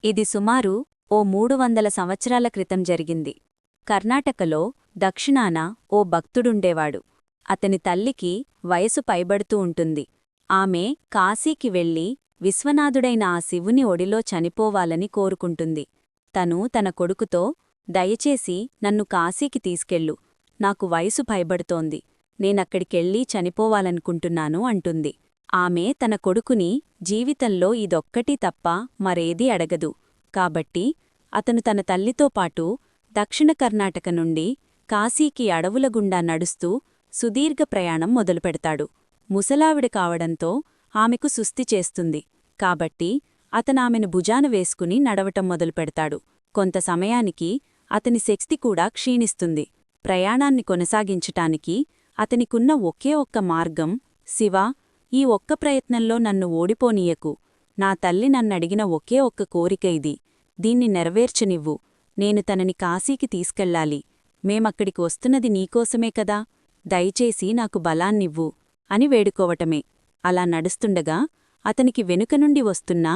ఇది సుమారు ఓ 300 సంవత్సరాల క్రితం జరిగింది. కర్ణాటకలో దక్షిణాన ఓ భక్తుడుండేవాడు. అతని తల్లికి వయసు పైబడుతూ ఉంటుంది. ఆమె కాశీకి వెళ్లి విశ్వనాథుడైన ఆ శివుని ఒడిలో చనిపోవాలని కోరుకుంటుంది. తను తన కొడుకుతో, దయచేసి నన్ను కాశీకి తీసుకెళ్ళు, నాకు వయసు పైబడుతోంది, నేనక్కడికెళ్ళి చనిపోవాలనుకుంటున్నాను అంటుంది. ఆమె తన కొడుకుని జీవితంలో ఇదొక్కటి తప్ప మరేదీ అడగదు. కాబట్టి అతను తన తల్లితో పాటు దక్షిణ కర్ణాటక నుండి కాశీకి అడవులగుండా నడుస్తూ సుదీర్ఘ ప్రయాణం మొదలుపెడతాడు. ముసలావిడ కావడంతో ఆమెకు సుస్థి చేస్తుంది. కాబట్టి అతనామెను భుజాన వేసుకుని నడవటం మొదలుపెడతాడు. కొంత సమయానికి అతని శక్తి కూడా క్షీణిస్తుంది. ప్రయాణాన్ని కొనసాగించటానికి అతనికున్న ఒకే ఒక్క మార్గం, శివా, ఈ ఒక్క ప్రయత్నంలో నన్ను ఓడిపోనీయకు, నా తల్లి నన్నడిగిన ఒకే ఒక్క కోరిక ఇది, దీన్ని నెరవేర్చనివ్వు, నేను తనని కాశీకి తీసుకెళ్ళాలి, మేమక్కడికి వస్తున్నది నీకోసమే కదా, దయచేసి నాకు బలాన్నివ్వు అని వేడుకోవటమే. అలా నడుస్తుండగా అతనికి వెనుక నుండి వస్తున్న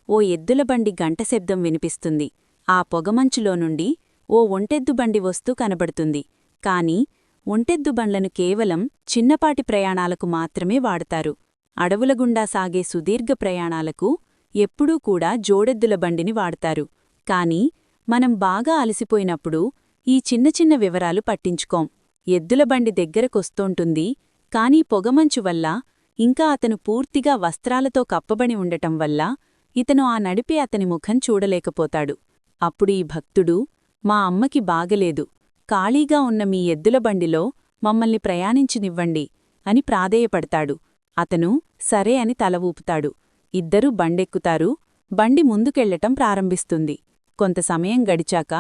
ఓ ఎద్దులబండి గంట శబ్దం వినిపిస్తుంది. ఆ పొగమంచులో నుండి ఓ ఒంటెద్దుబండి వస్తూ కనబడుతుంది. కాని ఒంటెద్దుబండ్లను కేవలం చిన్నపాటి ప్రయాణాలకు మాత్రమే వాడతారు. అడవులగుండా సాగే సుదీర్ఘ ప్రయాణాలకు ఎప్పుడూ కూడా జోడెద్దుల బండిని వాడతారు. కాని మనం బాగా అలసిపోయినప్పుడు ఈ చిన్న చిన్న వివరాలు పట్టించుకోం. ఎద్దులబండి దగ్గరకొస్తోంటుంది, కానీ పొగమంచు వల్ల, ఇంకా అతను పూర్తిగా వస్త్రాలతో కప్పబడి ఉండటం వల్ల ఇతను ఆ నడిపే అతని ముఖం చూడలేకపోతాడు. అప్పుడు ఈ భక్తుడు, మా అమ్మకి బాగలేదు, ఖాళీగా ఉన్న మీ ఎద్దులబండిలో మమ్మల్ని ప్రయాణించనివ్వండి అని ప్రాధేయపడతాడు. అతను సరే అని తల ఊపుతాడు. ఇద్దరూ బండెక్కుతారు. బండి ముందుకెళ్లటం ప్రారంభిస్తుంది. కొంత సమయం గడిచాక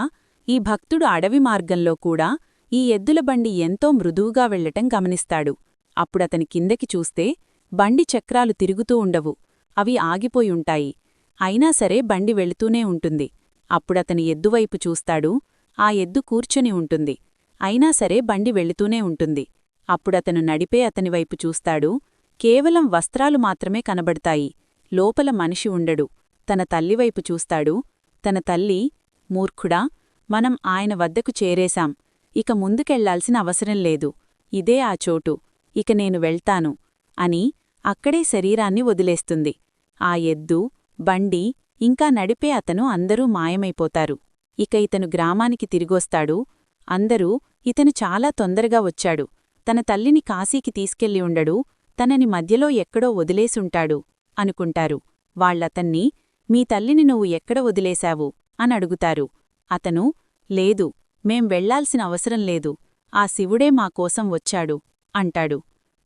ఈ భక్తుడు అడవి మార్గంలో కూడా ఈ ఎద్దులబండి ఎంతో మృదువుగా వెళ్లటం గమనిస్తాడు. అప్పుడతని కిందకి చూస్తే బండి చక్రాలు తిరుగుతూ ఉండవు, అవి ఆగిపోయుంటాయి. అయినా సరే బండి వెళుతూనే ఉంటుంది. అప్పుడతని ఎద్దువైపు చూస్తాడు. ఆ ఎద్దు కూర్చొని ఉంటుంది. అయినా సరే బండి వెళుతూనే ఉంటుంది. అప్పుడతను నడిపే అతనివైపు చూస్తాడు. కేవలం వస్త్రాలు మాత్రమే కనబడతాయి, లోపల మనిషి ఉండడు. తన తల్లివైపు చూస్తాడు. తన తల్లి, మూర్ఖుడా, మనం ఆయన వద్దకు చేరేశాం, ఇక ముందుకెళ్లాల్సిన అవసరం లేదు, ఇదే ఆ చోటు, ఇక నేను వెళ్తాను అని అక్కడే శరీరాన్ని వదిలేస్తుంది. ఆ ఎద్దు, బండి, ఇంకా నడిపే అతను అందరూ మాయమైపోతారు. ఇక ఇతను గ్రామానికి తిరిగొస్తాడు. అందరూ ఇతను చాలా తొందరగా వచ్చాడు, తన తల్లిని కాశీకి తీసుకెళ్లి ఉండడు, తనని మధ్యలో ఎక్కడో వదిలేసుంటాడు అనుకుంటారు. వాళ్లతన్ని, మీ తల్లిని నువ్వు ఎక్కడ వదిలేశావు అనడుగుతారు. అతను, లేదు, మేం వెళ్లాల్సిన అవసరం లేదు, ఆ శివుడే మాకోసం వచ్చాడు అంటాడు.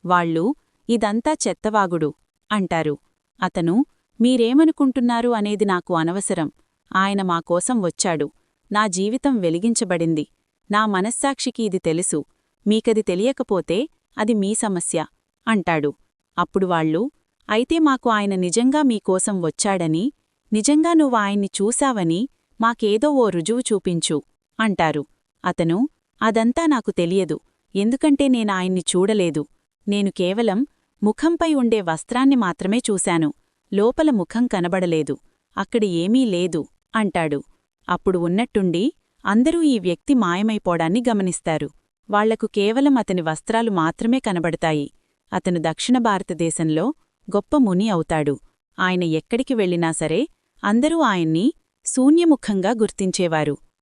వాళ్ళు, ఇదంతా చెత్తవాగుడు అంటారు. అతను, మీరేమనుకుంటున్నారు అనేది నాకు అనవసరం, ఆయన మాకోసం వచ్చాడు, నా జీవితం వెలిగించబడింది, నా మనస్సాక్షికి ఇది తెలుసు, మీకది తెలియకపోతే అది మీ సమస్య అంటాడు. అప్పుడు వాళ్ళు, అయితే మాకు ఆయన నిజంగా మీకోసం వచ్చాడని, నిజంగా నువ్వు ఆయన్ని చూశావని మాకేదో ఓ రుజువు చూపించు అంటారు. అతను, అదంతా నాకు తెలియదు, ఎందుకంటే నేనాయన్ని చూడలేదు, నేను కేవలం ముఖంపై ఉండే వస్త్రాన్ని మాత్రమే చూశాను, లోపల ముఖం కనబడలేదు, అక్కడి ఏమీ లేదు అంటాడు. అప్పుడు ఉన్నట్టుండి అందరూ ఈ వ్యక్తి మాయమైపోడాన్ని గమనిస్తారు. వాళ్లకు కేవలం అతని వస్త్రాలు మాత్రమే కనబడతాయి. అతను దక్షిణ భారతదేశంలో గొప్ప ముని అవుతాడు. ఆయన ఎక్కడికి వెళ్ళినా సరే అందరూ ఆయన్ని శూన్యముఖంగా గుర్తించేవారు.